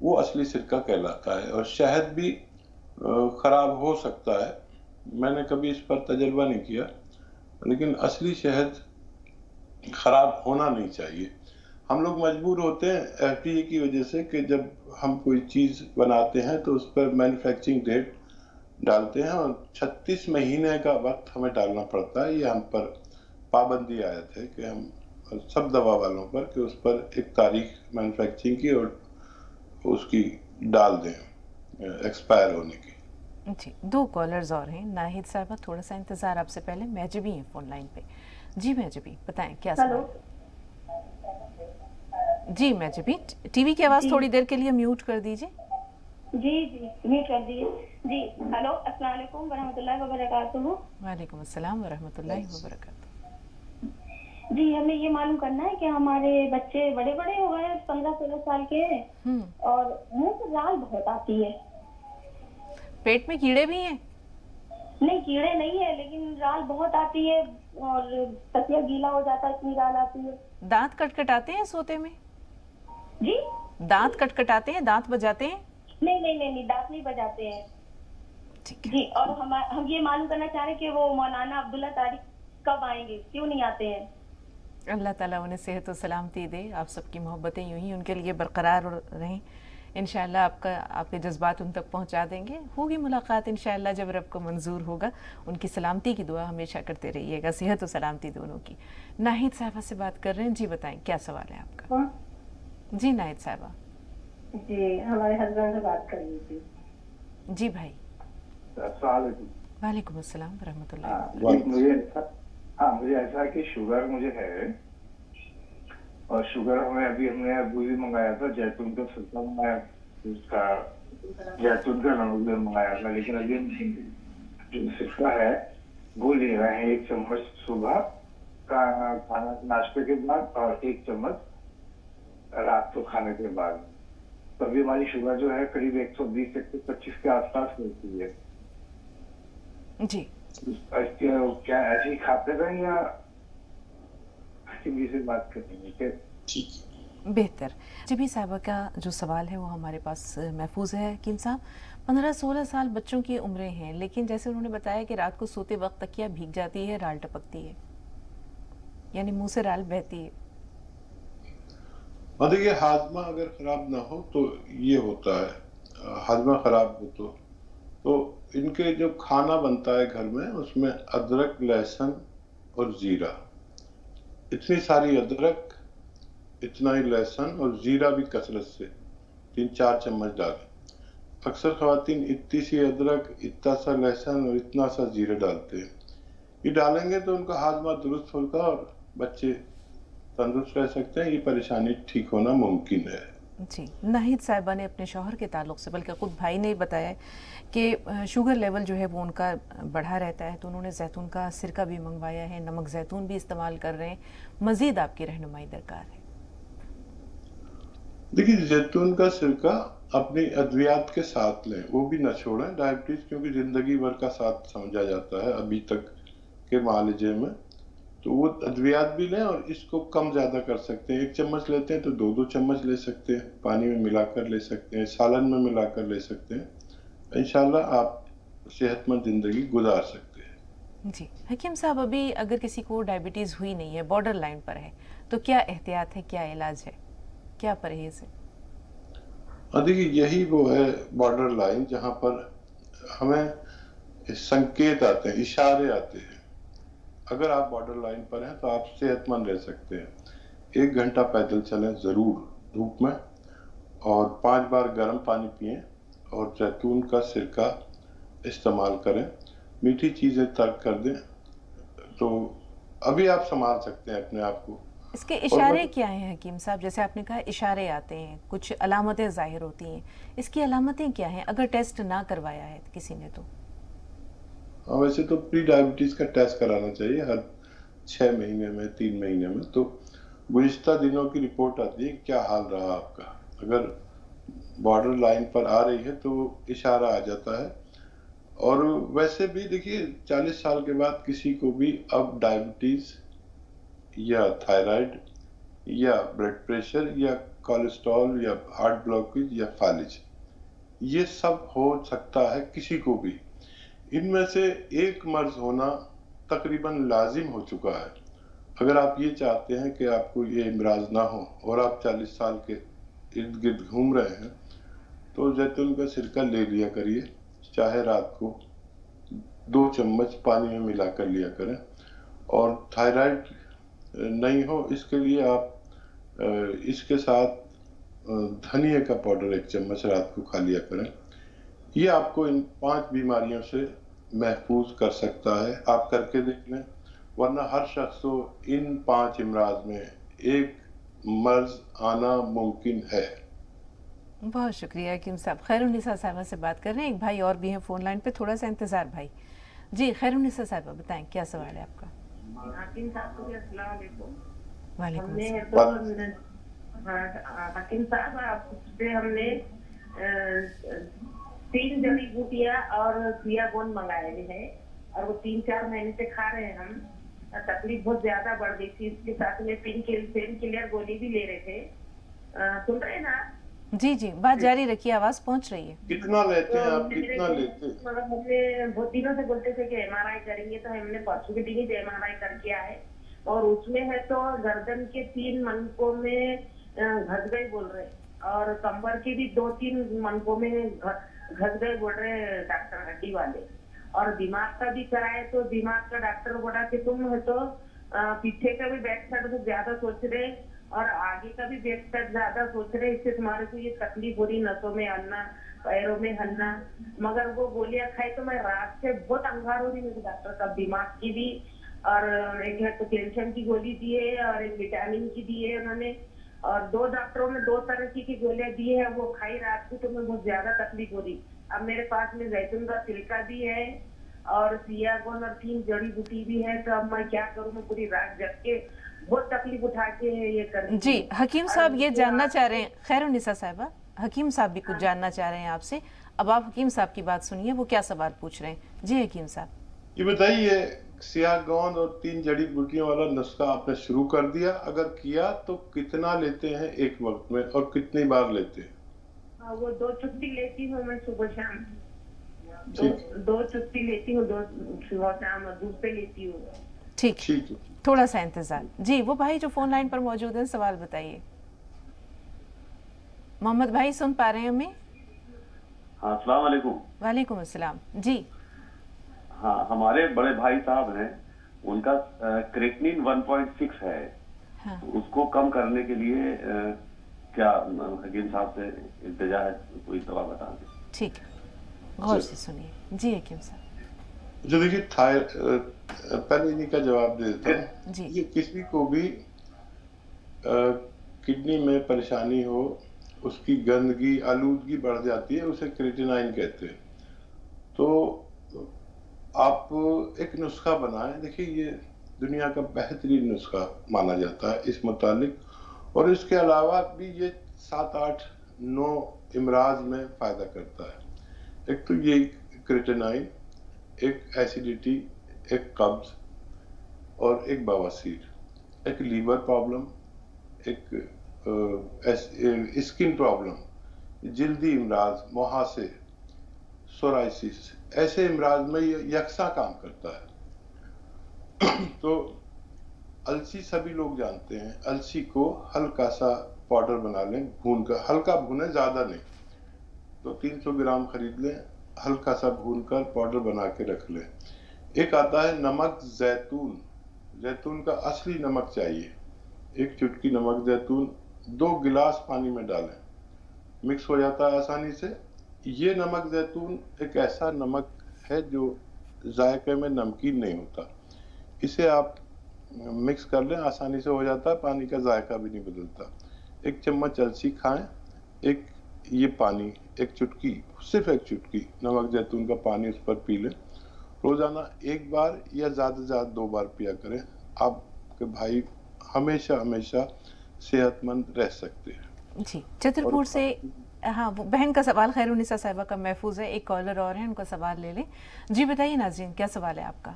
وہ اصلی سرکہ کہلاتا ہے۔ اور شہد بھی خراب ہو سکتا ہے، میں نے کبھی اس پر تجربہ نہیں کیا، لیکن اصلی شہد خراب ہونا نہیں چاہیے۔ ہم لوگ مجبور ہوتے ہیں FDA کی وجہ سے کہ جب ہم کوئی چیز بناتے ہیں تو اس پر مینوفیکچرنگ ڈیٹ ڈالتے ہیں، اور 36 مہینے کا وقت ہمیں ڈالنا پڑتا ہے۔ یہ ہم پر پابندی عائد ہے کہ ہم سب دوا والوں پر کہ اس پر ایک تاریخ مینوفیکچرنگ کی اور اس کی ڈال دیں ایکسپائر ہونے کی۔ جی 2 کالرز اور ہیں۔ ناہید صاحبہ تھوڑا سا انتظار آپ سے پہلے، محجبی ہیں فون لائن پہ۔ جی محجبی بتائیں کیا سوال؟ جی محجبی ٹی وی کی آواز تھوڑی دیر کے لیے میوٹ کر دیجیے۔ جی میوٹ کر دیجیے۔ جی ہلو، السلام علیکم ورحمۃ اللہ وبرکاتہ۔ وعلیکم السلام ورحمۃ اللہ وبرکاتہ۔ جی ہمیں یہ معلوم کرنا ہے کہ ہمارے بچے بڑے ہو گئے، 15-16 سال کے ہیں، اور منہ سے لال بہت آتی ہے۔ پیٹ میں کیڑے بھی ہیں؟ نہیں کیڑے نہیں ہے، لیکن رال بہت آتی ہے اور تکیہ گیلا ہو جاتا ہے، اتنی رال آتی ہے۔ دانت کٹکٹاتے ہیں سوتے میں؟ جی دانت کٹکٹاتے ہیں، دانت بجاتے ہیں؟ نہیں دانت نہیں بجاتے ہیں۔ جی اور ہم یہ معلوم کرنا چاہ رہے ہیں کہ وہ مولانا عبداللہ طارق کب آئیں گے، کیوں نہیں آتے ہیں؟ اللہ تعالیٰ انہیں صحت و سلامتی دے، آپ سب کی محبتیں یوں ہی ان کے لیے برقرار رہیں۔ انشاءاللہ آپ کے جذبات ان تک پہنچا دیں گے، ہوگی ملاقات انشاءاللہ جب رب کو منظور ہوگا۔ ان کی سلامتی کی دعا ہمیشہ کرتے رہیے گا، صحت و سلامتی دونوں کی۔ ناہید صاحبہ سے بات کر رہے ہیں، جی بتائیں کیا سوال ہے آپ کا؟ جی ناہید صاحبہ۔ جی ہمارے ہسبینڈ سے بات کرنی تھی۔ جی بھائی۔ السلام علیکم۔ وعلیکم السلام ورحمۃ اللہ۔ مجھے ایسا کہ شوگر مجھے ہے، اور شوگر ہم نے ابو بھی منگایا تھا، جیتون کا سرکہ منگایا، اس کا جیتون کا نمک بھی منگایا تھا، لیکن ابھی جو سرکہ ہے وہ لے رہے ہیں 1 چمچ صبح کا کھانا ناشتے کے بعد، اور 1 چمچ رات کو کھانے کے بعد۔ تو ابھی ہماری شوگر جو ہے قریب 120-125 کے آس پاس ہوتی ہے۔ جی کیا ایسے ہی کھاتے رہیں یا سے بات کریں گے؟ بہتر۔ جبھی صاحبہ کا جو سوال ہے وہ ہمارے پاس محفوظ ہے۔ حکیم صاحب 15-16 سال بچوں کی عمریں ہیں، لیکن جیسے انہوں نے بتایا کہ رات کو سوتے وقت تکیہ بھیگ جاتی ہے، رال ٹپکتی ہے، یعنی منہ سے رال بہتی ہے۔ مطلب یہ ہاضمہ اگر خراب نہ ہو تو یہ ہوتا ہے، ہاضمہ خراب ہو تو ان کے جو کھانا بنتا ہے گھر میں، اس میں ادرک، لہسن اور زیرہ، اتنی ساری ادرک، اتنا ہی لہسن اور زیرہ بھی کثرت سے 3-4 چمچ ڈالیں۔ اکثر خواتین اتنی سی ادرک، اتنا سا لہسن اور اتنا سا زیرہ ڈالتے ہیں۔ یہ ڈالیں گے تو ان کا ہاضمہ درست ہوگا اور بچے تندرست رہ سکتے ہیں، یہ پریشانی ٹھیک ہونا ممکن ہے۔ جی ناہید صاحبہ نے اپنے شوہر کے تعلق سے، بلکہ خود بھائی نے بتایا کہ شوگر لیول جو ہے وہ ان کا بڑھا رہتا ہے، تو انہوں نے زیتون کا سرکہ بھی منگوایا ہے، نمک زیتون بھی استعمال کر رہے ہیں، مزید آپ کی رہنمائی درکار ہے۔ دیکھیے زیتون کا سرکہ اپنی ادویات کے ساتھ لیں، وہ بھی نہ چھوڑیں۔ ڈائبٹیز کیونکہ زندگی بھر کا ساتھ سمجھا جاتا ہے ابھی تک کے معالجے میں، تو وہ ادویات بھی لیں، اور اس کو کم زیادہ کر سکتے ہیں۔ 1 چمچ لیتے ہیں تو 2-2 چمچ لے سکتے ہیں، پانی میں ملا کر لے سکتے ہیں، سالن میں ملا کر لے سکتے ہیں۔ انشاءاللہ آپ صحت مند زندگی گزار سکتے ہیں۔ جی حکیم صاحب، ابھی اگر کسی کو ڈائبٹیز ہوئی نہیں ہے، بارڈر لائن پر ہے، تو کیا احتیاط ہے، کیا علاج ہے، کیا پرہیز ہے؟ دیکھیے یہی وہ ہے بارڈر لائن جہاں پر ہمیں سنکیت آتے ہیں، اشارے آتے ہیں. اگر آپ بارڈر لائن پر ہیں تو آپ صحت مند رہ سکتے ہیں. 1 گھنٹہ پیدل چلیں ضرور دھوپ میں، اور 5 بار گرم پانی پئیں، اور زیتون کا سرکہ استعمال کریں. میٹھی چیزیں ترک کر دیں، تو ابھی آپ سنبھال سکتے ہیں اپنے آپ کو. اس کے اشارے کیا ہیں حکیم صاحب؟ جیسے آپ نے کہا اشارے آتے ہیں، کچھ علامتیں ظاہر ہوتی ہیں، اس کی علامتیں کیا ہیں اگر ٹیسٹ نہ کروایا ہے کسی نے تو؟ ویسے تو پری ڈائبٹیز کا ٹیسٹ کرانا چاہیے ہر 6 مہینے میں، 3 مہینے میں. تو گزشتہ دنوں کی رپورٹ آتی ہے کیا حال رہا آپ کا. اگر بارڈر لائن پر آ رہی ہے تو اشارہ آ جاتا ہے. اور ویسے بھی دیکھیے 40 سال کے بعد کسی کو بھی اب ڈائبٹیز یا تھائرائیڈ یا بلڈ پریشر یا کولیسٹرول یا ہارٹ بلاکیج یا فالج، یہ سب ہو سکتا ہے کسی کو بھی. ان میں سے ایک مرض ہونا تقریباً لازم ہو چکا ہے. اگر آپ یہ چاہتے ہیں کہ آپ کو یہ امراض نہ ہو اور آپ 40 سال کے ارد گرد گھوم رہے ہیں، تو زیتون کا سرکہ لے لیا کریے. چاہے رات کو 2 چمچ پانی میں ملا کر لیا کریں. اور تھائرائیڈ نہیں ہو اس کے لیے آپ اس کے ساتھ دھنیے کا پاؤڈر 1 چمچ رات کو کھا لیا کریں. یہ آپ کو ان 5 بیماریوں سے محفوظ کر سکتا ہے. آپ کر کے دیکھ لیں، ورنہ ہر شخص کو ان 5 امراض میں ایک مرض آنا ممکن ہے. بہت شکریہ حکیم صاحب. خیر النساء صاحبہ سے بات کر رہے ہیں. ایک بھائی اور بھی ہیں فون لائن پہ، تھوڑا سا انتظار بھائی. جی خیر النساء صاحبہ بتائیں کیا سوال ہے آپ کا؟ حکیم صاحب کو السلام علیکم. وعلیکم حکیم صاحب آپ سے ہم نے 3 جڑی بوٹیاں اور سیا گون منگائے ہوئے ہیں، اور وہ 3-4 مہینے سے کھا رہے ہیں ہم. تکلیف بہت زیادہ بڑھ گئی تھی، اس کے ساتھ میں پین کلر گولی بھی لے رہے تھے. سن رہے ہیں نا؟ جی جی بات جاری رکھیے، آواز پہنچ رہی ہے. کتنا لیتے ہیں آپ؟ کتنا لیتے ہیں؟ مگر ہم نے بہت دنوں سے بولتے تھے کہ MRI کریں گے، تو ہم نے پرسوں کے دن ہی MRI کر کے آئے، اور اس میں ہے تو گردن کے 3 منکوں میں گھس گئے بول رہے، اور کمر کے بھی 2-3 منکوں میں گھس گئے بول رہے ڈاکٹر ہڈی والے. اور دماغ کا بھی کرائے تو دماغ کا ڈاکٹر بولا کہ تم ہے تو پیچھے کا بھی بیک سائڈ زیادہ سوچ رہے اور آگے کا بھی بیک سائڈ زیادہ سوچ رہے، اس سے تمہارے کو یہ تکلیف ہو رہی نسوں میں ہلنا، پیروں میں ہلنا. مگر وہ گولیاں کھائی تو میں رات سے بہت انگار ہو رہی میرے ڈاکٹر صاحب، دماغ کی بھی، اور ایک ہے تو کیلشیم کی گولی دی ہے اور ایک وٹامن کی دی ہے انہوں نے، اور 2 ڈاکٹروں نے 2 طرح کی گولیاں دی ہے. وہ کھائی رات کو تو میں بہت زیادہ تکلیف ہو رہی. اب میرے پاس میں زیتون کا سرکہ بھی ہے اور سیا گون اور 3 جڑی بوٹی بھی ہے. تو اب میں کیا کروں؟ میں پوری رات جگ کے بہت تکلیف اٹھا کے یہ کر. جی حکیم صاحب یہ جاننا چاہ رہے ہیں، خیر النساء صاحبہ حکیم صاحب بھی کچھ جاننا چاہ رہے ہیں آپ سے. اب آپ حکیم صاحب کی بات سنیے، وہ کیا سوال پوچھ رہے ہیں. جی حکیم صاحب یہ بتائیے، سیاہ گوند اور 3 جڑی بوٹیوں والا نسخہ آپ نے شروع کر دیا؟ اگر کیا تو کتنا لیتے ہیں ایک وقت میں اور کتنی بار لیتے ہیں؟ وہ 2 چٹکی لیتی ہوں میں صبح شام، 2 چٹکی لیتی ہوں، 2 صبح شام دودھ پہ لیتی ہوں. ٹھیک، تھوڑا سا انتظار. جی وہ بھائی جو فون لائن پر موجود ہیں سوال بتائیے. محمد بھائی سن پا رہے ہیں ہمیں؟ ہاں السلام علیکم. وعلیکم السلام. جی ہاں ہمارے بڑے بھائی صاحب ہیں، ان کا کریٹنین 1.6 ہے. اس کو کم کرنے کے لیے کیا حکیم صاحب سے التجا ہے، کوئی دوا بتا دیں. ٹھیک ہے، غور سے سنیے. جی حکیم صاحب. جو دیکھیے پہلے انہی کا جواب دے دیتا ہوں. یہ کسی کو بھی کڈنی میں پریشانی ہو، اس کی گندگی آلودگی بڑھ جاتی ہے، اسے کریٹینائن کہتے ہیں. تو آپ ایک نسخہ بنائیں. دیکھیے یہ دنیا کا بہترین نسخہ مانا جاتا ہے اس متعلق، اور اس کے علاوہ بھی یہ 7-8-9 امراض میں فائدہ کرتا ہے. ایک تو یہ کریٹینائن، ایک ایسیڈیٹی، ایک قبض اور ایک بواسیر، ایک لیور پرابلم، ایک اسکن پرابلم، جلدی امراض، مہاسے، سورائسس، ایسے امراض میں یہ یکساں کام کرتا ہے. तो अलसी सभी लोग जानते हैं, अलसी को हल्का सा पाउडर बना लें, भून कर, हल्का भूने, ज्यादा नहीं। तो 300 ग्राम खरीद लें, हल्का सा भून कर पाउडर बना के रख लें। एक आता है नमक जैतून, जैतून का असली नमक चाहिए। एक चुटकी नमक जैतून 2 गिलास पानी में डालें, मिक्स हो जाता है आसानी से। ये नमक जैतून एक ऐसा नमक है जो जायके में नमकीन नहीं होता। इसे आप मिक्स कर लें, आसानी से हो जाता है, पानी का जायका भी नहीं बदलता। 1 चम्मच अलसी खाएं, एक ये पानी, एक चुटकी, सिर्फ 1 चुटकी नमक जैतून का पानी उस पर पी लें। रोजाना 1 बार या ज्यादा से ज्यादा 2 बार पिया करें। आपके भाई हमेशा हमेशा सेहतमंद रह सकते हैं। जी, छतरपुर से हाँ, वो बहन का सवाल खैर उन्नीसा साहिबा का महफूज है। एक कॉलर और है, उनका सवाल ले लें। जी बताइए नाज़रीन, क्या सवाल है आपका?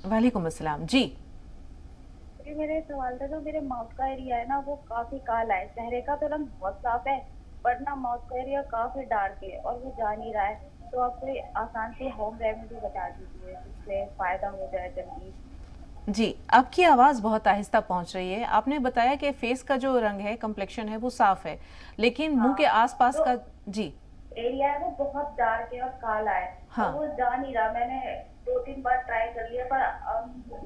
वालेकुम अस्सलाम। जी मेरे सवाल था, जो मेरे माउथ का एरिया है ना वो काफी काला है, चेहरे का तो रंग बहुत साफ है पर ना माउथ का एरिया काफी डार्क है और वो जा नहीं रहा है। तो आप कोई आसान सी होम रेमेडी बता दीजिए जिससे फायदा हो जाए जल्दी। जी, आपकी आवाज़ बहुत आहिस्ता पहुंच रही है। आपने बताया कि फेस का जो रंग है, कम्प्लेक्शन है, वो साफ है, लेकिन मुंह के आसपास तो का जी एरिया है वो बहुत डार्क है और काला है। हाँ। तो वो जा नहीं रहा। मैंने 2-3 बार ट्राई कर लिया पर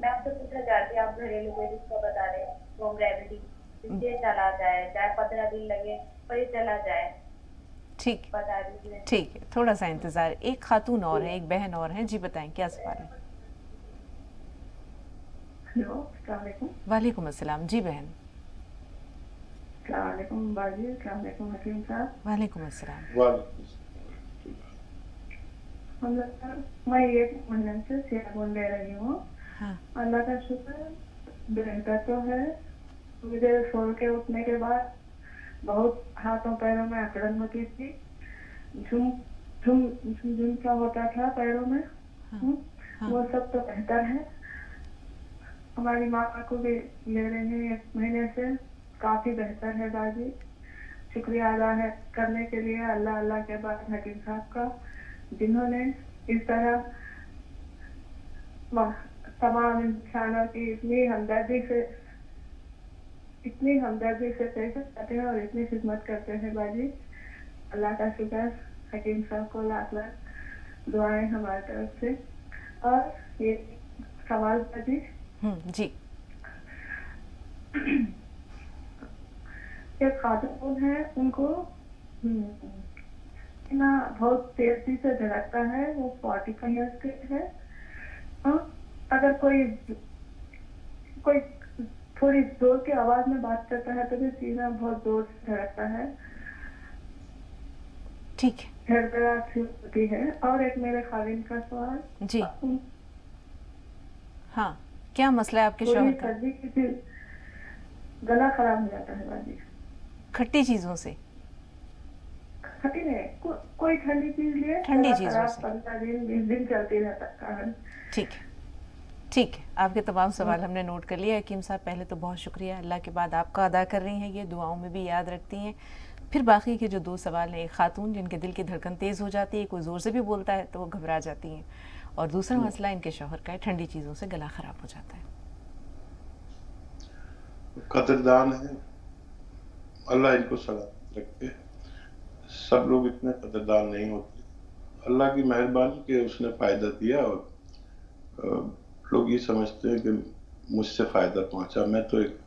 मैं आपसे पूछना चाहती हूँ, आप घरेलू कोई नुस्खा बता रहे हैं, होम रेमेडी जिससे चला जाए, चाहे 15 दिन लगे पर ये चला जाए। ठीक बता दीजिए। ठीक है, थोड़ा सा इंतजार। एक खातून और है, एक बहन और है। जी बताएं, क्या सवाल है? हेलो, अस्सलाम वालेकुम। वालेकुम अस्सलाम। जी बहन। अस्सलाम वालेकुम बाजी, अस्सलाम वालेकुम हकीम साहब। वालेकुम अस्सलाम। मैं 1 महीने से सियाबुन ले रही हूँ। हाँ। अल्लाह का शुक्र, बेहतर तो है। मुझे सो के उठने के बाद बहुत हाथों पैरों में अकड़न होती थी, झुम झुम झुम झुम सा होता था पैरों में। हाँ। वो सब तो बेहतर है। हमारी माँ को भी ले रहे हैं 1 महीने से, काफी बेहतर है बाजी। शुक्रिया अदा है करने के लिए अल्लाह के बाद हकीम साहब का, जिन्होंने इस तरह तमाम इंसानों की इतनी हमदर्दी से पेश करते हैं और इतनी खिदमत करते हैं बाजी। अल्लाह का शुक्र, हकीम साहब को लाख लाख दुआएं हमारी तरफ से। और ये सवाल बाजी जी, एक खातून है, उनको ना बहुत तेजी से धड़कता है, वो 45 ईयर्स के है। अगर कोई थोड़ी जोर की आवाज में बात करता है तो भी सीना बहुत जोर से धड़कता है। ठीक है, धड़कन होती है। और एक मेरे खालिन का सवाल। जी हाँ, क्या मसला है आपके शौहर का? गला खराब हो जाता है बाजी। खट्टी चीजों से? खट्टी नहीं, कोई ठंडी चीज लिए, ठंडी चीजों से 15 दिन 20 दिन चलती रहता है। ठीक है, आपके तमाम सवाल हमने नोट कर लिया। हकीम साहब, पहले तो बहुत शुक्रिया, अल्लाह के बाद आपका अदा कर रही हैं, ये दुआओं में भी याद रखती हैं। फिर बाकी के जो 2 सवाल हैं, एक खातून जिनके दिल की धड़कन तेज हो जाती है, कोई जोर से भी बोलता है तो वो घबरा जाती हैं, और दूसरा मसला इनके शौहर का है, ठंडी चीजों से गला खराब हो जाता है। कदरदान है, अल्लाह इनको सलामत रखे। सब लोग इतने कदरदान नहीं होते। अल्लाह की मेहरबानी के उसने फायदा दिया, और लोग ये समझते हैं कि मुझसे फायदा पहुंचा। मैं तो एक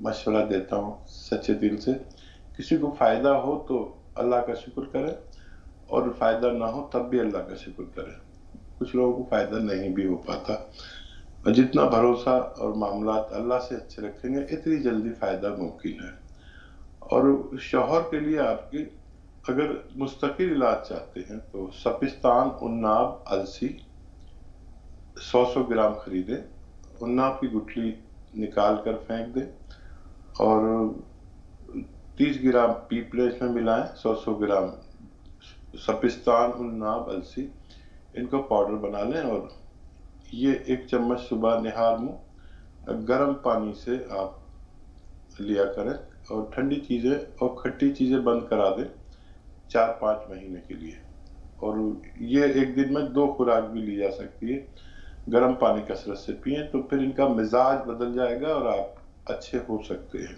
मशवरा देता हूँ सच्चे दिल से, किसी को फायदा हो तो अल्लाह का शुक्र करे, और फायदा ना हो तब भी अल्लाह का शुक्र करे। कुछ लोगों को फायदा नहीं भी हो पाता, और जितना भरोसा और मामलात अल्लाह से अच्छे रखेंगे, इतनी जल्दी फायदा मुमकिन है। और शौहर के लिए आपके अगर मुस्तकिल इलाज चाहते हैं तो सपिस्तान, उन्नाब, अलसी 100 ग्राम खरीदें, उन्नाब की गुठली निकाल कर फेंक दें, और 30 ग्राम पीपले इसमें मिलाएं, 100 ग्राम सपिस्तान, उन्नाब, अलसी, इनको पाउडर बना लें, और ये 1 चम्मच सुबह निहार मुंह गर्म पानी से आप लिया करें, और ठंडी चीज़ें और खट्टी चीज़ें बंद करा दें 4-5 महीने के लिए। और ये एक दिन में 2 खुराक भी ली जा सकती है। गर्म पानी कसरत से पिएं तो फिर इनका मिजाज बदल जाएगा और आप अच्छे हो सकते हैं।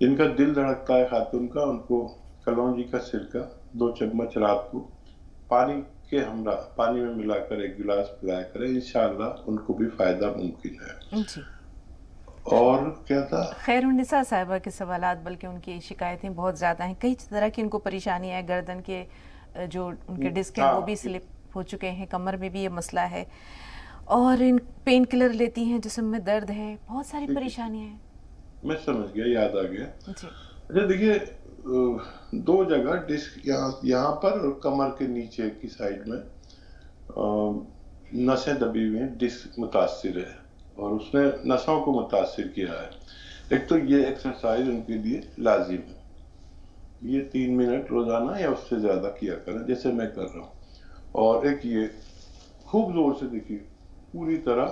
जिनका दिल धड़कता है खातून का, उनको कलौंजी का सिरका 2 चम्मच रात को पानी के हमरा पानी में मिलाकर 1 गिलास पिलाया करें, इंशाअल्लाह उनको भी फायदा मुमकिन है जी। और क्या था, खैरुन्निसा साहिबा के सवालात, बल्कि उनकी शिकायतें बहुत ज़्यादा हैं, कई तरह की उनको परेशानियाँ हैं, गर्दन के जो उनके डिस्क हैं वो भी स्लिप हो चुके हैं, कमर में भी ये मसला है, और इन पेन किलर लेती हैं, जिस्म में दर्द है, बहुत सारी परेशानियाँ हैं। मैं समझ गया, याद आ गया जी। अच्छा देखिए, 2 जगह डिस्क यहाँ पर और कमर के नीचे की साइड में नसें दबी हुई हैं, डिस्क मुतासिर है और उसने नसों को मुतासिर किया है। एक तो ये एक्सरसाइज उनके लिए लाजिम है, ये 3 मिनट रोजाना या उससे ज्यादा किया करें जैसे मैं कर रहा हूँ। और एक ये खूब जोर से देखिए, पूरी तरह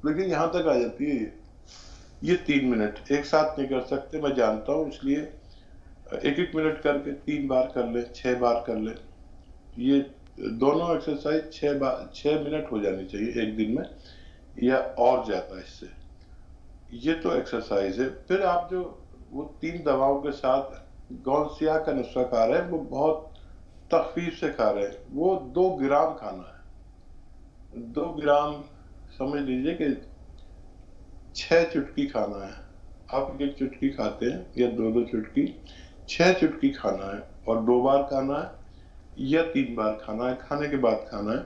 देखिए यहाँ तक आ जाती है ये 3 मिनट एक साथ नहीं कर सकते, मैं जानता हूँ, इसलिए 1-1 मिनट करके 3 बार कर ले, 6 बार कर ले। ये दोनों एक्सरसाइज 6 मिनट हो जानी चाहिए एक दिन में, या और ज्यादा इससे। ये तो एक्सरसाइज है। फिर आप जो वो 3 दवाओं के साथ गौनसिया का नुस्खा खा रहे हैं, वो बहुत तखफीफ से खा रहे हैं, वो 2 ग्राम खाना है। 2 ग्राम समझ लीजिए कि 6 चुटकी खाना है। आप 1 चुटकी खाते हैं या 2-2 चुटकी, 6 चुटकी खाना है और 2 बार खाना है या 3 बार खाना है, खाने के बाद खाना है।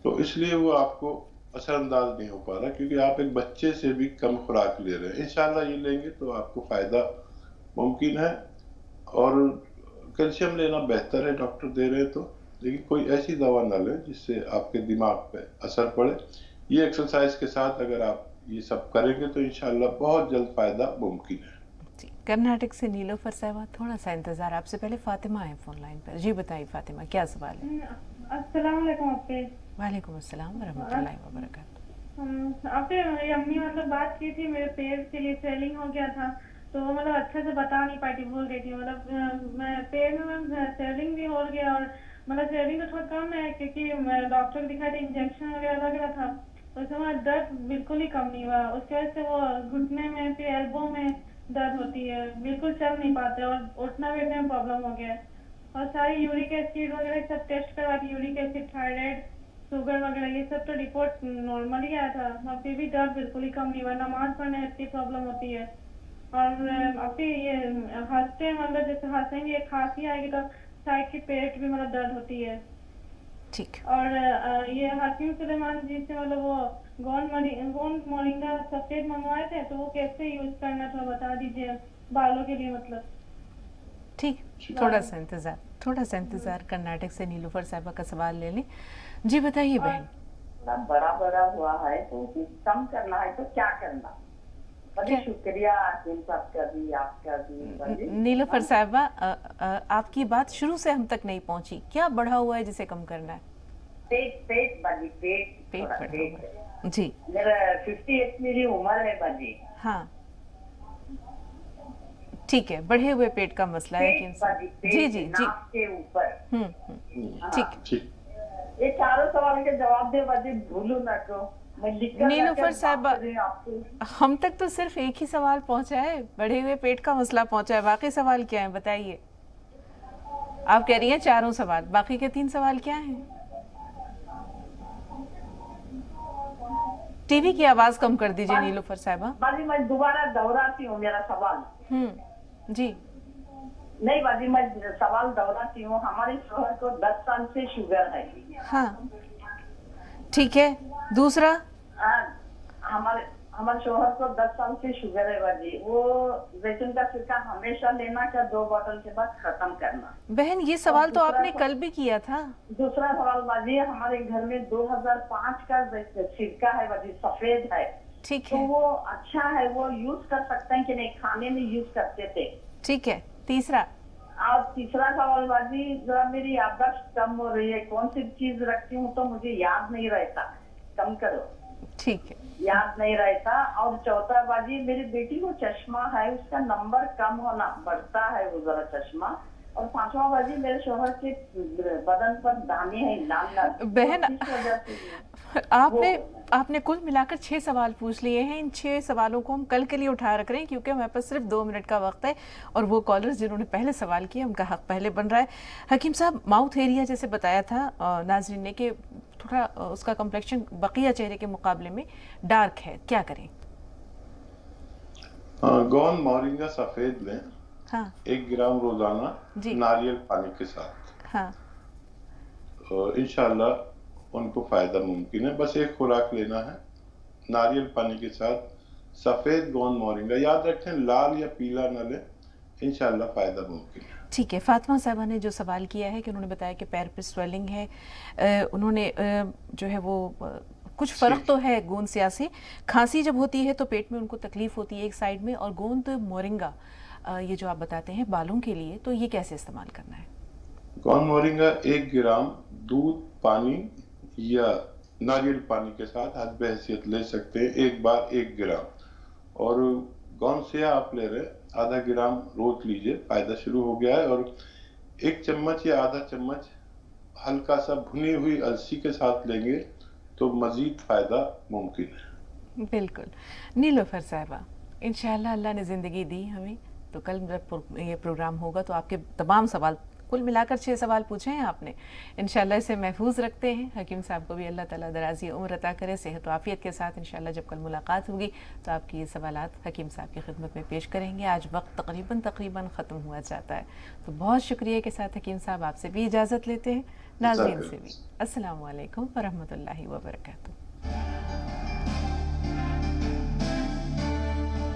तो इसलिए वो आपको असरअंदाज नहीं हो पा रहा, क्योंकि आप एक बच्चे से भी कम खुराक ले रहे हैं। इंशाल्लाह ये लेंगे तो आपको फायदा मुमकिन है। और कैल्शियम लेना बेहतर है, डॉक्टर दे रहे हैं तो, लेकिन कोई ऐसी दवा ना लें जिससे आपके दिमाग पे असर पड़े। ये एक्सरसाइज के साथ अगर आप ये सब करेंगे तो इंशाल्लाह बहुत जल्द फायदा मुमकिन है जी। कर्नाटक से नीलोफर साहिबा, थोड़ा सा इंतजार, आपसे पहले फातिमा है फोन लाइन पर। जी बताइए फातिमा, क्या सवाल है? अस्सलाम वालेकुम आपके। वालेकुम अस्सलाम वरहमतुल्लाहि वबरकातुहू। आपके अम्मी मतलब बात की थी, मेरे पैर के लिए स्वेलिंग हो गया था, तो मतलब अच्छे से बता नहीं पाई थी, भूल गई थी। मतलब मैं पैर में स्वेलिंग भी हो गया, और मतलब स्वेलिंग तो थोड़ा कम है क्योंकि डॉक्टर को दिखाया था, इंजेक्शन वगैरह लग रहा था, तो उसमें दर्द बिल्कुल ही कम नहीं हुआ। उसकी वजह से वो घुटने में फिर एल्बो में दर्द होती है, बिल्कुल चल नहीं पाते और उठना बैठने में प्रॉब्लम हो गया। और सारी यूरिक एसिड वगैरह सब टेस्ट करवा दी, यूरिक एसिड, थायराइड, शुगर वगैरह, ये सब तो रिपोर्ट नॉर्मल ही आया था, और फिर भी दर्द बिल्कुल ही कम नहीं हुआ। नमाज पढ़ने में इतनी प्रॉब्लम होती है, और अभी ये हंसते मतलब जैसे हंसेंगे खांसी आएगी तो साइड की पेट भी मतलब दर्द होती है। ठीक। और ये हकीम सुलेमान जी से मतलब वो गोंद मोरिंगा सफेद मंगवाए थे, तो वो कैसे यूज करना थोड़ा बता दीजिए बालों के लिए मतलब। ठीक, थोड़ा सा इंतजार, कर्नाटक से नीलोफर साहिबा का सवाल ले लें। जी बताइए बहन। बड़ा हुआ है तो कम करना है तो क्या करना? शुक्रिया आपका भी। नीलोफर साहिबा, आपकी बात शुरू से हम तक नहीं पहुंची, क्या बढ़ा हुआ है जिसे कम करना है? पेट बाजी, पेट बढ़ा हुआ जी। मेरा 58 मेरी उम्र है बाजी। हाँ ठीक है, बढ़े हुए पेट का मसला है कि जी जी जी के ऊपर। ठीक, ये चारों सवाल के जवाब दे बाजी, भूलू ना तो। नीलोफर साहिबा, हम तक तो सिर्फ एक ही सवाल पहुंचा है, बढ़े हुए पेट का मसला पहुंचा है, बाकी सवाल क्या है बताइए? आप कह रही हैं 4 सवाल, बाकी के 3 सवाल क्या हैं? टीवी की आवाज कम कर दीजिए नीलोफर साहिबा। बाजी मैं दोबारा दोहराती हूँ मेरा सवाल। जी नहीं बाजी, मैं सवाल दोहराती हूँ। हमारे शोहर को 10 साल से शुगर है। हाँ ठीक है, दूसरा? हमारे शोहर को 10 साल से शुगर है बाजी। वो जैतून का सिरका हमेशा लेना का 2 बोतल के बाद खत्म करना। बहन ये सवाल तो आपने कल भी किया था। दूसरा सवाल बाजी, हमारे घर में 2005 का सिरका है बाजी, सफेद है। ठीक है, तो वो अच्छा है, वो यूज कर सकते हैं कि नहीं? खाने में यूज करते थे। ठीक है, तीसरा? और तीसरा सवाल बाजी, जरा मेरी याददाश्त कम हो रही है, कौन सी चीज रखती हूँ तो मुझे याद नहीं रहता, कम करो। ठीक है, याद नहीं रहता। और चौथा बाजी, मेरी बेटी को चश्मा है, उसका नंबर कम होना बढ़ता है, वो जरा चश्मा और 5वां वर्जी मेरे शोहर के बदन पर दाने हैं लाल लाल। बहन आपने कुल मिलाकर 6 सवाल पूछ लिए हैं। इन 6 सवालों को हम कल के लिए उठा रख रहे हैं क्योंकि हमारे पास सिर्फ 2 मिनट का वक्त है और वो कॉलर्स जिन्होंने पहले सवाल किया उनका हक पहले बन रहा है। हकीम साहब, माउथ एरिया जैसे बताया था नाज़रीन ने कि थोड़ा उसका कम्प्लेक्शन बकिया चेहरे के मुकाबले में डार्क है, क्या करें? गोंद मोरिंगा सफेद लें। हाँ। 1 ग्राम रोजाना नारियल पानी के साथ। हाँ। इंशाल्लाह उनको फायदा मुमकिन है। बस एक खुराक लेना है नारियल पानी के साथ सफेद गोंद मोरिंगा। याद रखें लाल या पीला न लें, इंशाल्लाह फायदा मुमकिन है। ठीक है। फातिमा साहबा ने जो सवाल किया है कि उन्होंने बताया कि पैर पे स्वेलिंग है, उन्होंने जो है वो कुछ फर्क तो है गोंद स्याह से। खांसी जब होती है तो पेट में उनको तकलीफ होती है एक साइड में, और गोंद मोरिंगा ये जो आप बताते हैं बालों के लिए, तो ये कैसे इस्तेमाल करना है? गोंद मोरिंगा 1 ग्राम दूध पानी या नारियल पानी के साथ हस्ब हैसियत ले सकते हैं, एक बार 1 ग्राम। और गोंद स्याह आप ले रहे आधा ग्राम रोज लीजिए, फायदा शुरू हो गया है। और 1 चम्मच या आधा चम्मच हल्का सा भुनी हुई अलसी के साथ लेंगे तो मजीद फायदा मुमकिन है। बिल्कुल। नीलोफर साहिबा, इंशाअल्लाह अल्लाह ने जिंदगी दी हमें तो कल जब ये प्रोग्राम होगा तो आपके तमाम सवाल, कुल मिलाकर 6 सवाल पूछे हैं आपने, इंशाअल्लाह इसे महफूज रखते हैं। हकीम साहब को भी अल्लाह ताला दराज़ी उम्र अता करे, सेहत और आफियत के साथ। इंशाअल्लाह जब कल मुलाकात होगी तो आपकी ये सवालात हकीम साहब की खिदमत में पेश करेंगे। आज वक्त तकरीबन ख़त्म हुआ जाता है, तो बहुत शुक्रिया के साथ हकीम साहब आपसे भी इजाज़त लेते हैं, नाज़रीन से भी। अस्सलामु अलैकुम व रहमतुल्लाहि व बरकातुहू।